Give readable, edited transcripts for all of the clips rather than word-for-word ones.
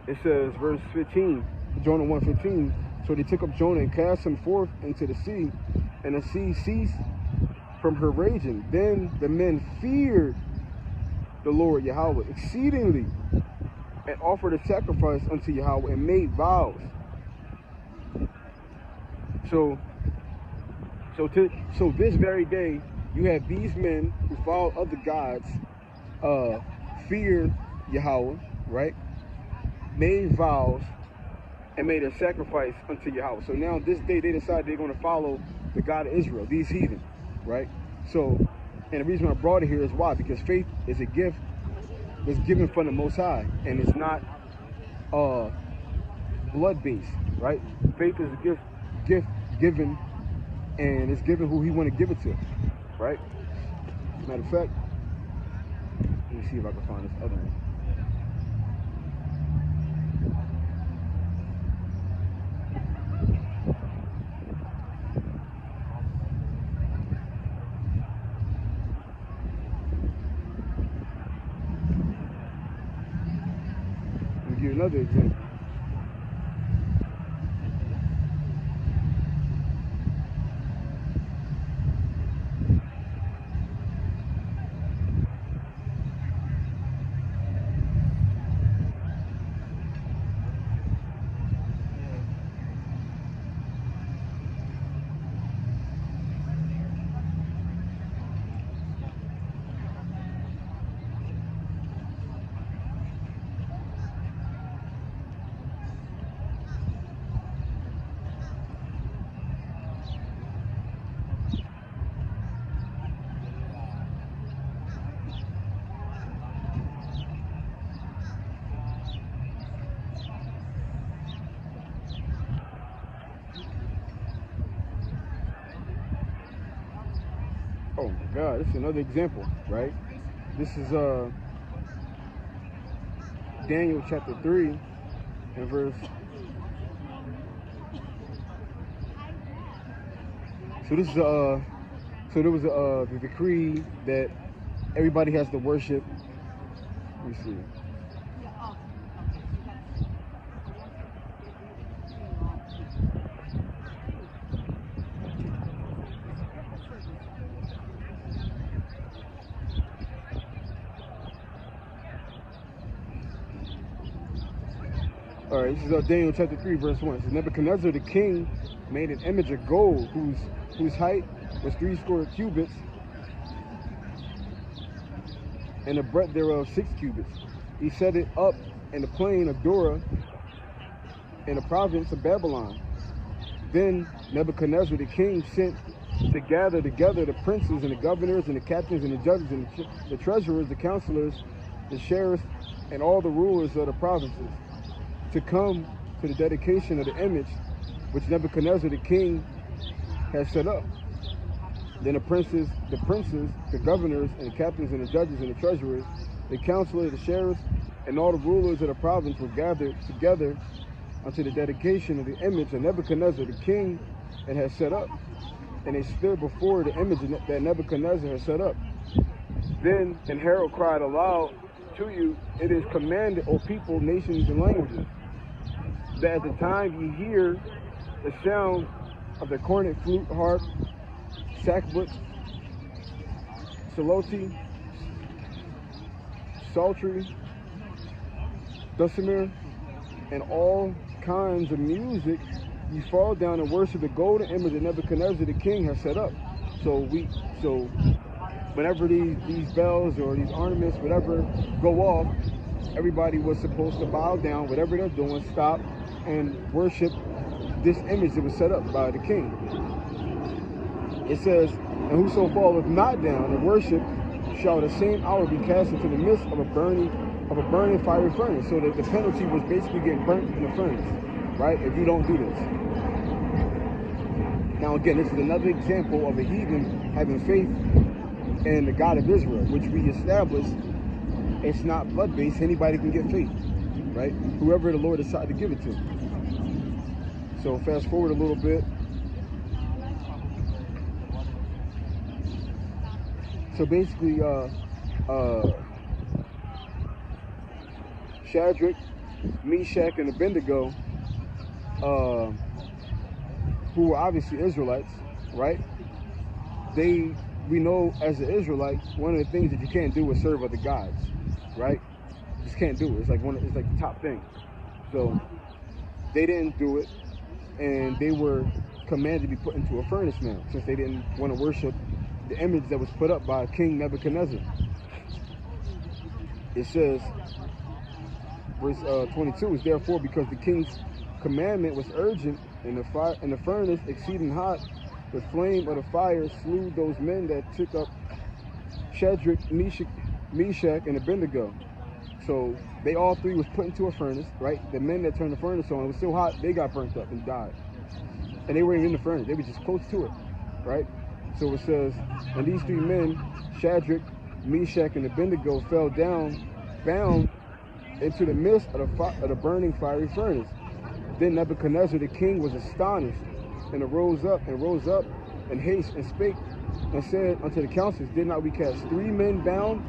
It says, verse 15, Jonah 1:15. So they took up Jonah and cast him forth into the sea, and the sea ceased from her raging. Then the men feared the Lord Yahweh exceedingly, and offered a sacrifice unto Yahweh and made vows. So this very day, you have these men who follow other gods, feared Yahweh, right? Made vows and made a sacrifice unto Yahweh. So now this day they decide they're going to follow the God of Israel, these heathen, right? So, and the reason I brought it here is why? Because faith is a gift that's given from the Most High, and it's not blood-based, right? Faith is a gift given, and it's given who He want to give it to, right? Matter of fact, let me see if I can find this other one. Let me give you another example. Oh my God, this is another example, right? This is Daniel chapter 3 and verse. So this is so there was the decree that everybody has to worship. Let me see. All right, this is Daniel chapter 3, verse 1. It says, Nebuchadnezzar the king made an image of gold whose height was 60 cubits, and the breadth thereof 6 cubits. He set it up in the plain of Dura in the province of Babylon. Then Nebuchadnezzar the king sent to gather together the princes and the governors and the captains and the judges and the treasurers, the counselors, the sheriffs, and all the rulers of the provinces, to come to the dedication of the image which Nebuchadnezzar the king had set up. Then the princes, the governors, and the captains, and the judges, and the treasurers, the counselors, the sheriffs, and all the rulers of the province were gathered together unto the dedication of the image that Nebuchadnezzar the king had set up. And they stood before the image that Nebuchadnezzar had set up. Then an herald cried aloud to you, it is commanded, O people, nations, and languages, that at the time ye hear the sound of the cornet, flute, harp, sackbut, saloti, psaltery, dulcimer, and all kinds of music, you fall down and worship the golden image that Nebuchadnezzar the king has set up. So whenever these bells or these ornaments, whatever, go off, everybody was supposed to bow down, whatever they're doing, stop and worship this image that was set up by the king. It says, and whoso falleth not down and worship shall the same hour be cast into the midst of a burning fiery furnace. So that the penalty was basically getting burnt in the furnace, right? If you don't do this. Now again, this is another example of a heathen having faith in the God of Israel, which we established it's not blood-based. Anybody can get faith, right? Whoever the Lord decided to give it to. So fast forward a little bit. So basically, Shadrach, Meshach, and Abednego, who were obviously Israelites, right? We know as an Israelite, one of the things that you can't do is serve other gods, right? You just can't do it. It's like the top thing. So they didn't do it, and they were commanded to be put into a furnace now, since they didn't want to worship the image that was put up by King Nebuchadnezzar. It says, verse 22 is therefore because the king's commandment was urgent, and the furnace exceeding hot, the flame of the fire slew those men that took up Shadrach, Meshach, and Abednego. So they all three was put into a furnace, right? The men that turned the furnace on, it was so hot, they got burnt up and died. And they weren't in the furnace, they were just close to it, right? So it says, and these three men, Shadrach, Meshach, and Abednego, fell down, bound into the midst of the burning fiery furnace. Then Nebuchadnezzar the king was astonished, and rose up in haste, and spake and said unto the counselors, did not we cast 3 men bound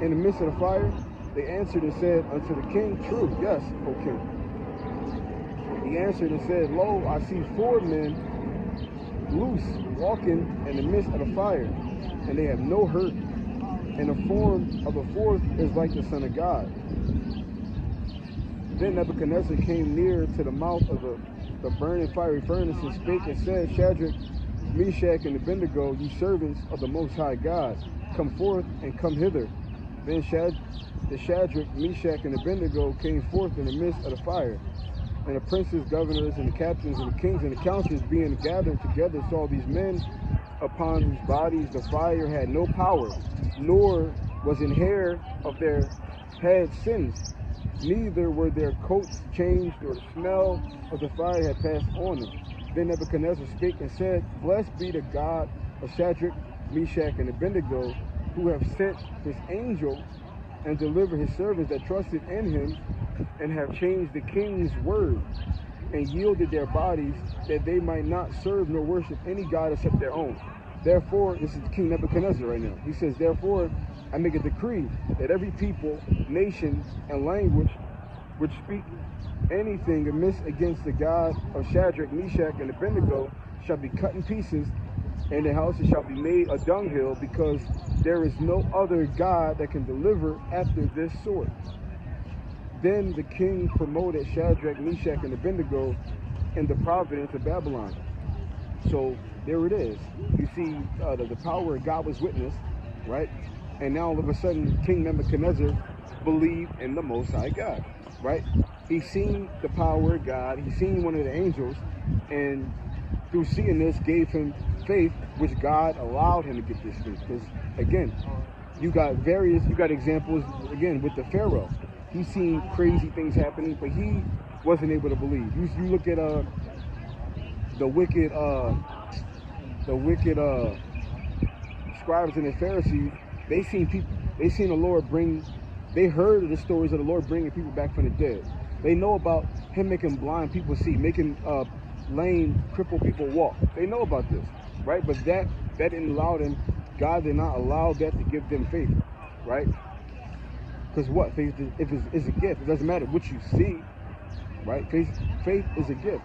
in the midst of the fire? They answered and said unto the king, true, yes, O king. He answered and said, lo, I see 4 men loose, walking in the midst of the fire, and they have no hurt, and the form of the 4th is like the Son of God. Then Nebuchadnezzar came near to the mouth of the burning fiery furnace, and spake and said, Shadrach, Meshach, and Abednego, ye servants of the Most High God, come forth and come hither. Then the Shadrach, Meshach, and Abednego came forth in the midst of the fire. And the princes, governors, and the captains, and the kings, and the counselors, being gathered together, saw these men, upon whose bodies the fire had no power, nor was an hair of their head singed, neither were their coats changed, nor the smell of the fire had passed on them. Then Nebuchadnezzar spake and said, blessed be the God of Shadrach, Meshach, and Abednego, who have sent his angel and delivered his servants that trusted in him, and have changed the king's word, and yielded their bodies, that they might not serve nor worship any god except their own. Therefore, this is King Nebuchadnezzar right now. He says, therefore, I make a decree that every people, nation, and language which speak anything amiss against the God of Shadrach, Meshach, and Abednego shall be cut in pieces, and their houses shall be made a dunghill, because there is no other God that can deliver after this sort. Then the king promoted Shadrach, Meshach, and Abednego in the province of Babylon. So there it is. You see, the power of God was witnessed, right? And now all of a sudden, King Nebuchadnezzar believed in the Most High God, right? He seen the power of God. He seen one of the angels, and through seeing this, gave him faith, which God allowed him to get this faith. Because again, you got examples again with the Pharaoh. He seen crazy things happening, but he wasn't able to believe. You look at the wicked scribes and the Pharisees. They seen the Lord they heard of the stories of the Lord bringing people back from the dead. They know about him making blind people see, making lame, crippled people walk. They know about this, right? But that didn't allow them. God did not allow that to give them faith, right? Because what? Faith is a gift. It doesn't matter what you see, right? Faith is a gift.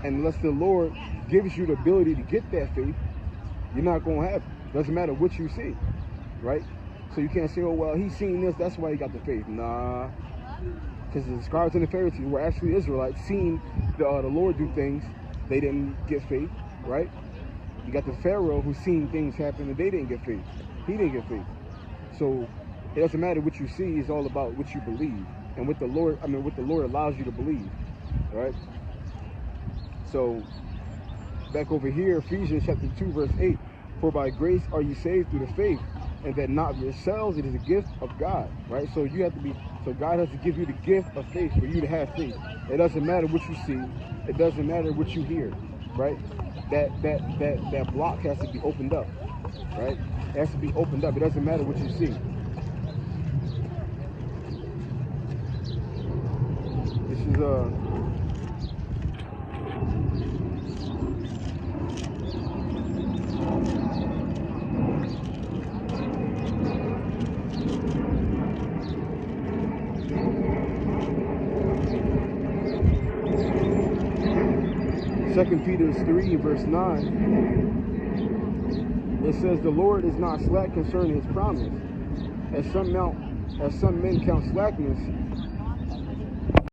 And unless the Lord gives you the ability to get that faith, you're not going to have it. Doesn't matter what you see, right? So you can't say, oh, well, he's seen this, that's why he got the faith. Nah. Because the scribes and the Pharisees were actually Israelites, seeing the Lord do things. They didn't get faith, right? You got the Pharaoh who seen things happen and they didn't get faith. He didn't get faith. So it doesn't matter what you see, it's all about what you believe. And what the Lord allows you to believe, right? So back over here, Ephesians chapter 2, verse 8. For by grace are you saved through the faith, and that not of yourselves, it is a gift of God, right? So God has to give you the gift of faith for you to have faith. It doesn't matter what you see, it doesn't matter what you hear, right? That block has to be opened up, right? It has to be opened up. It doesn't matter what you see. This is 2 Peter 3, verse 9, it says, the Lord is not slack concerning his promise, as some men count slackness,